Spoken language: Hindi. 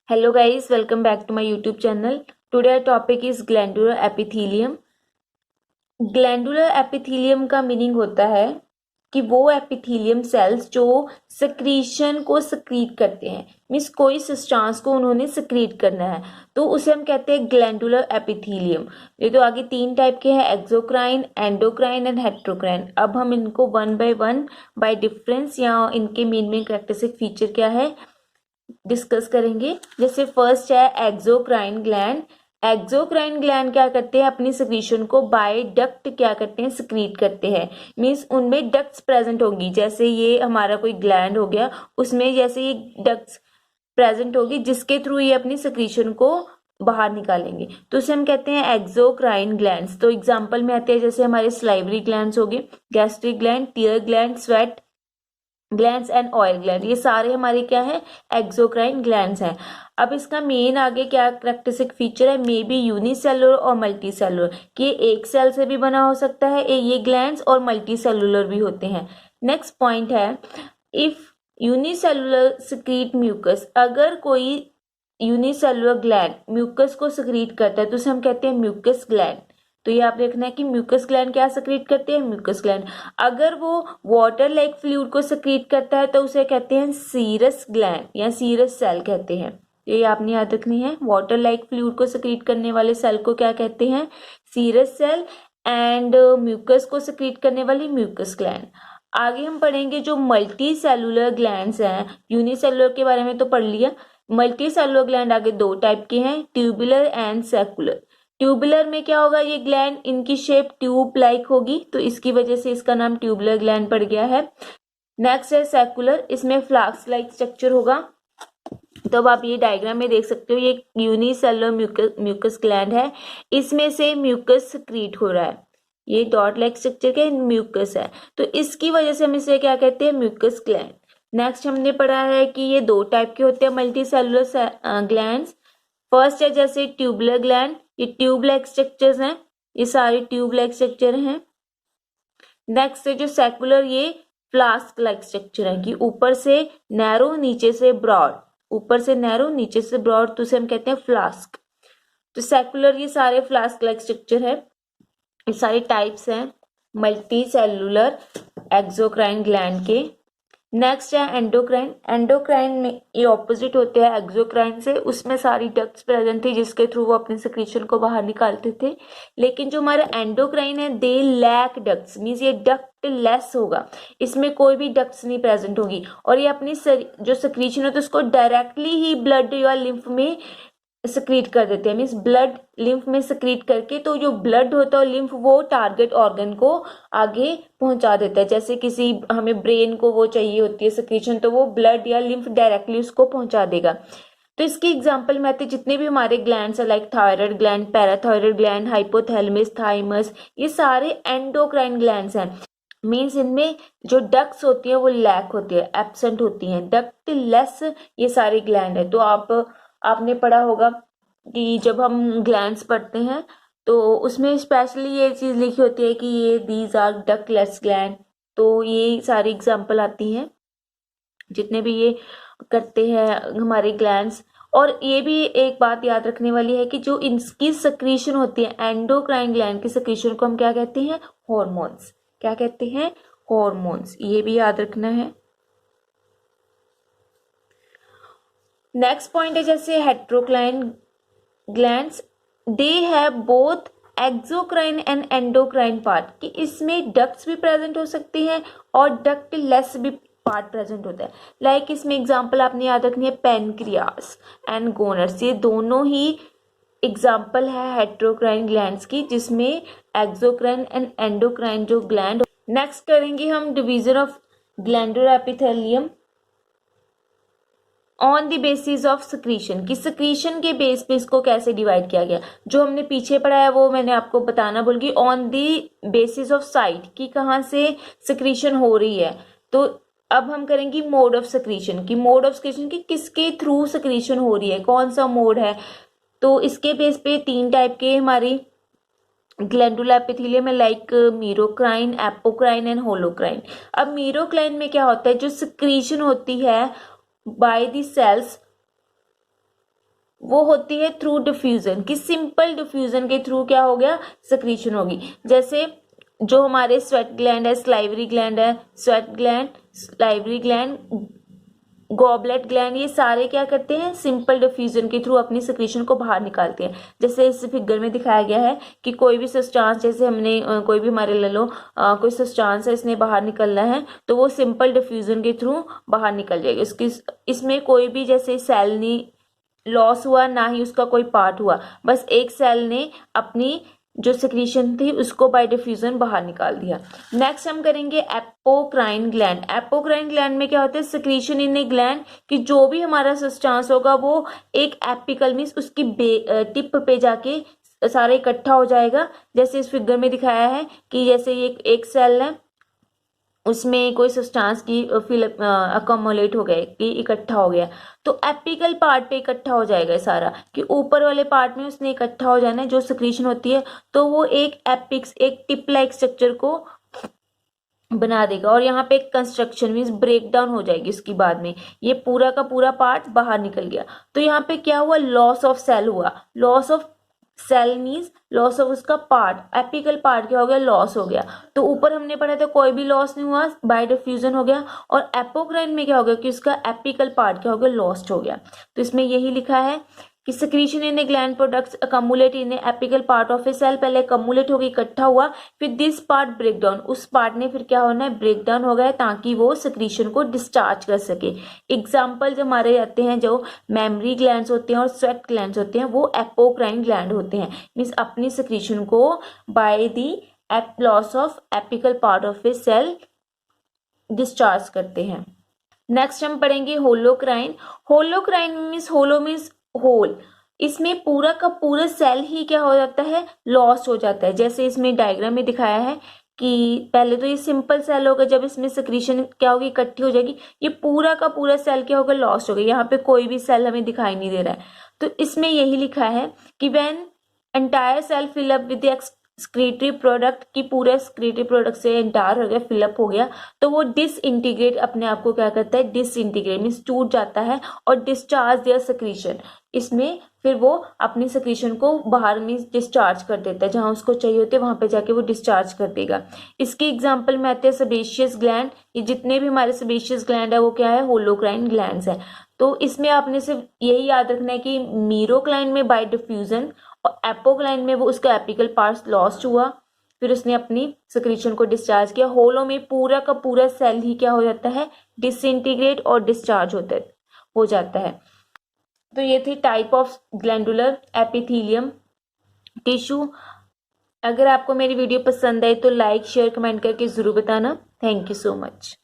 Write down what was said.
Hello guys, welcome back to my YouTube channel. Today our topic is glandular epithelium. Glandular epithelium का मीनिंग होता है कि वो एपिथेलियम सेल्स जो सिक्रीशन को सिक्रीट करते हैं, मीन्स कोई सब्सटेंस को उन्होंने सिक्रीट करना है तो उसे हम कहते हैं ग्लैंडुलर एपिथेलियम। ये तो आगे तीन टाइप के हैं, एक्सोक्राइन, एंडोक्राइन एंड हेट्रोक्राइन। अब हम इनको वन बाय डिफरेंस या इनके मेन कैरेक्टरिस्टिक फीचर क्या है डिस्कस करेंगे। जैसे फर्स्ट है एक्सोक्राइन ग्लैंड। एक्सोक्राइन ग्लैंड क्या करते हैं, अपनी सिक्रीशन को बाय डक्ट क्या करते हैं, सिक्रीट करते हैं। मीन्स उनमें डक्ट्स प्रेजेंट होंगी। जैसे ये हमारा कोई ग्लैंड हो गया, उसमें जैसे ये डक्ट्स प्रेजेंट होगी जिसके थ्रू ये अपनी सिक्रीशन को बाहर निकालेंगे, तो उसे हम कहते हैं एक्सोक्राइन ग्लैंड्स। तो एग्जांपल में आते हैं जैसे हमारे स्लाइवरी ग्लैंड्स हो गए, gastric gland, tear gland, sweat glands and oil gland, ये सारे हमारे क्या है, एक्सोक्राइन ग्लैंड्स हैं। अब इसका मेन आगे क्या कैरेक्टरिस्टिक फीचर है, मे बी यूनिसेलुलर और मल्टी सेलुलर, कि एक सेल से भी बना हो सकता है ये ग्लैंड्स और मल्टी सेलुलर भी होते हैं। नेक्स्ट पॉइंट है, इफ यूनिसेलुलर सिक्रीट म्यूकस, अगर कोई यूनिसेलुलर ग्लैंड म्यूकस को सिक्रीट करता है तो उसे हम कहते हैं म्यूकस ग्लैंड। तो ये आप देखना है कि म्यूकस ग्लैंड क्या सिक्रीट करते हैं, म्यूकस ग्लैंड। अगर वो वाटर लाइक फ्लूइड को सिक्रीट करता है तो उसे कहते हैं सीरस ग्लैंड या सीरस सेल कहते हैं। ये आपने याद रखनी है, वाटर लाइक फ्लूइड को सिक्रीट करने वाले सेल को क्या कहते हैं, सीरस सेल, एंड म्यूकस को सिक्रीट करने वाली म्यूकस ग्लैंड। आगे हम पढ़ेंगे जो मल्टी सेलुलर ग्लैंड्स हैं। यूनिसेलुलर के बारे में तो पढ़ लिया, मल्टी सेलुलर ग्लैंड आगे दो टाइप के हैं, ट्यूबुलर एंड सेकुलर। ट्यूबुलर में क्या होगा, ये ग्लैंड इनकी शेप ट्यूब लाइक होगी तो इसकी वजह से इसका नाम ट्यूबुलर ग्लैंड पड़ गया है। नेक्स्ट है सेकुलर, इसमें फ्लास्क लाइक स्ट्रक्चर होगा। तो अब आप ये डायग्राम में देख सकते हो, ये यूनिसेलुलर म्यूकस ग्लैंड है, इसमें से म्यूकस सिक्रीट हो रहा है, ये डॉट लाइक स्ट्रक्चर के म्यूकस है, तो इसकी वजह से हम इसे क्या कहते हैं, म्यूकस ग्लैंड। नेक्स्ट हमने पढ़ा है कि ये दो टाइप के होते हैं मल्टी सेलुलर ग्लैंड्स। फर्स्ट है जैसे ट्यूबुलर ग्लैंड, ये ट्यूब लाइक स्ट्रक्चर्स हैं, ये सारे ट्यूब लाइक स्ट्रक्चर हैं। नेक्स्ट है जो सेकुलर, ये फ्लास्क लाइक स्ट्रक्चर है कि ऊपर से नैरो नीचे से ब्रॉड, ऊपर से नैरो नीचे से ब्रॉड, तो उसे हम कहते हैं फ्लास्क। तो सेकुलर ये सारे फ्लास्क लाइक स्ट्रक्चर है, ये सारे टाइप्स हैं मल्टी सेलुलर एक्सोक्राइन ग्लैंड के। नेक्स्ट है एंडोक्राइन। एंडोक्राइन में ये ऑपोजिट होते हैं एक्सोक्राइन से, उसमें सारी डक्ट्स प्रेजेंट थी जिसके थ्रू वो अपने सिक्रीशन को बाहर निकालते थे। लेकिन जो हमारा एंडोक्राइन है, दे लैक डक्ट्स, मीन्स ये डक्ट लेस होगा, इसमें कोई भी डक्ट्स नहीं प्रेजेंट होगी और ये अपनी जो सिक्रीशन होता है उसको डायरेक्टली ही ब्लड या लिम्फ में सिक्रीट कर देते हैं, मीन्स ब्लड लिम्फ में सिक्रीट करके, तो जो ब्लड होता है लिम्फ वो टारगेट ऑर्गन को आगे पहुंचा देता है। जैसे किसी हमें ब्रेन को वो चाहिए होती है सिक्रीशन, तो वो ब्लड या लिम्फ डायरेक्टली उसको पहुंचा देगा। तो इसकी एग्जांपल में आते जितने भी हमारे ग्लैंड्स है, like thyroid gland, parathyroid gland, hypothalamus, thymus, ये सारे एंडोक्राइन ग्लैंड्स हैं। मीन्स इनमें जो डक्ट्स होती है वो लैक होती है, एब्सेंट होती हैं, डक्ट लेस ये सारे ग्लैंड है। तो आपने पढ़ा होगा कि जब हम ग्लैंड्स पढ़ते हैं तो उसमें स्पेशली ये चीज़ लिखी होती है कि ये दीज आर डक्टलेस ग्लैंड। तो ये सारी एग्जांपल आती हैं जितने भी ये करते हैं हमारे ग्लैंड्स। और ये भी एक बात याद रखने वाली है कि जो इनकी सिक्रीशन होती है, एंडोक्राइन ग्लैंड की सिक्रीशन को हम क्या कहते हैं, हॉर्मोन्स। क्या कहते हैं, हॉर्मोन्स, ये भी याद रखना है। नेक्स्ट पॉइंट है जैसे heterocrine glands, they have both exocrine and endocrine part, कि इसमें डक्ट्स भी प्रेजेंट हो सकते हैं और डक्ट लेस भी पार्ट प्रेजेंट होता है। लाइक इसमें एग्जांपल आपने याद रखनी है, पेनक्रियास एंड गोनर्स, ये दोनों ही एग्जांपल है हेट्रोक्राइन ग्लैंड्स की जिसमें एक्सोक्राइन एंड एंडोक्राइन जो ग्लैंड। नेक्स्ट करेंगे हम division of glandular epithelium on the basis of secretion, कि सिक्रीशन के बेस पे इसको कैसे डिवाइड किया गया। जो हमने पीछे पढ़ा है वो मैंने आपको बताना भूल गई, on the basis of site, कि कहाँ से सिक्रीशन हो रही है। तो अब हम करेंगे मोड ऑफ सिक्रीशन, की मोड ऑफ सिक्रीशन की किसके थ्रू सिक्रीशन हो रही है, कौन सा मोड है। तो इसके बेस पे तीन टाइप के हमारी ग्लैंडुलर एपिथेलियम है, लाइक मीरोक्राइन, एपोक्राइन एंड होलोक्राइन। अब मीरोक्राइन में क्या होता है, जो सिक्रीशन होती है बाय द सेल्स वो होती है थ्रू डिफ्यूजन, कि सिंपल डिफ्यूजन के थ्रू क्या हो गया, सिक्रीशन होगी। जैसे जो हमारे स्वेट ग्लैंड है, स्लाइवरी ग्लैंड है, sweat gland, salivary gland, goblet gland, ये सारे क्या करते हैं, सिंपल डिफ्यूजन के थ्रू अपनी सिक्रीशन को बाहर निकालते हैं। जैसे इस फिगर में दिखाया गया है कि कोई भी सब्सटेंस, जैसे हमने कोई भी हमारे ले लो कोई सब्सटेंस है, इसने बाहर निकलना है तो वो सिंपल डिफ्यूजन के थ्रू बाहर निकल जाएगा। इसमें कोई भी जैसे सेल नहीं लॉस हुआ, ना ही उसका कोई पार्ट हुआ, बस एक सेल ने अपनी जो सिक्रीशन थी उसको बाय डिफ्यूजन बाहर निकाल दिया। नेक्स्ट हम करेंगे एपोक्राइन ग्लैंड। एपोक्राइन ग्लैंड में क्या होता है, सिक्रीशन इन ए ग्लैंड, कि जो भी हमारा सब्सटेंस होगा वो एक एपिकल मींस उसकी टिप पे जाके सारा इकट्ठा हो जाएगा। जैसे इस फिगर में दिखाया है कि जैसे ये एक सेल है, उसमें कोई सब्सटेंस की फिलअप अकोमोलेट हो गए, कि इकट्ठा हो गया, तो एपिकल पार्ट पे इकट्ठा हो जाएगा सारा, कि ऊपर वाले पार्ट में उसने इकट्ठा हो जाना है जो सिक्रीशन होती है, तो वो एक एपिक्स, एक टिप लाइक स्ट्रक्चर को बना देगा। और यहाँ पे एक कंस्ट्रक्शन मीन्स ब्रेक डाउन हो जाएगी उसकी बाद में, ये पूरा का पूरा पार्ट बाहर निकल गया। तो यहाँ पे क्या हुआ, लॉस ऑफ सेल हुआ। Loss of cell means loss of उसका पार्ट, एपिकल पार्ट क्या हो गया, लॉस हो गया। तो ऊपर हमने पढ़ा था कोई भी लॉस नहीं हुआ, बाय डिफ्यूजन हो गया। और एपोक्राइन में क्या हो गया कि उसका एपिकल पार्ट क्या हो गया, लॉस्ट हो गया। तो इसमें यही लिखा है कि secretion in a gland products accumulate in a apical part of a cell, पहले अकमुलेट हो गई, इकट्ठा हुआ, फिर दिस पार्ट ब्रेक डाउन, उस पार्ट ने फिर क्या होना है, ब्रेक डाउन हो गया, ताकि वो सिक्रीशन को डिस्चार्ज कर सके। एग्जाम्पल जो हमारे आते हैं, जो मेमरी ग्लैंड्स होते हैं और स्वेट ग्लैंड्स होते हैं, वो एपोक्राइन ग्लैंड होते हैं, मीन्स अपनी सिक्रीशन को by the loss of apical part of a cell discharge करते हैं। नेक्स्ट हम पढ़ेंगे holocrine. Holocrine means, holo means whole, इसमें पूरा का पूरा सेल ही क्या हो जाता है, लॉस्ट हो जाता है। जैसे इसमें डायग्राम में दिखाया है कि पहले तो ये सिंपल सेल होगा, जब इसमें सिक्रीशन क्या होगी, इकट्ठी हो जाएगी, ये पूरा का पूरा सेल क्या होगा, लॉस्ट हो गया। यहाँ पे कोई भी सेल हमें दिखाई नहीं दे रहा है। तो इसमें यही लिखा है कि when entire cell fill up with excretory product, की पूरा एक्सक्रीटरी प्रोडक्ट से एंटायर हो गया, फिलअप हो गया, तो वो डिसइंटीग्रेट, अपने आप को क्या करता है, डिसइंटीग्रेट मीन्स टूट जाता है, और डिस्चार्ज देयर सिक्रीशन, इसमें फिर वो अपनी सिक्रीशन को बाहर में डिस्चार्ज कर देता है, जहां उसको चाहिए होते हैं वहां पे जाके वो डिस्चार्ज कर देगा। इसके एग्जाम्पल में आते हैं सेबेशियस ग्लैंड। ये जितने भी हमारे सेबेशियस ग्लैंड है वो क्या है, होलोक्राइन ग्लैंड्स है। तो इसमें आपने सिर्फ यही याद रखना है कि मीरोक्लाइन में बाय डिफ्यूजन, और एपोक्लाइन में वो उसका एपिकल पार्ट लॉस्ट हुआ, फिर उसने अपनी सिक्रीशन को डिस्चार्ज किया। होलो में पूरा का पूरा सेल ही क्या हो जाता है, डिसइंटीग्रेट और डिस्चार्ज हो जाता है। तो ये थी type of glandular epithelium tissue. अगर आपको मेरी वीडियो पसंद आई तो लाइक शेयर कमेंट करके जरूर बताना। Thank you so much.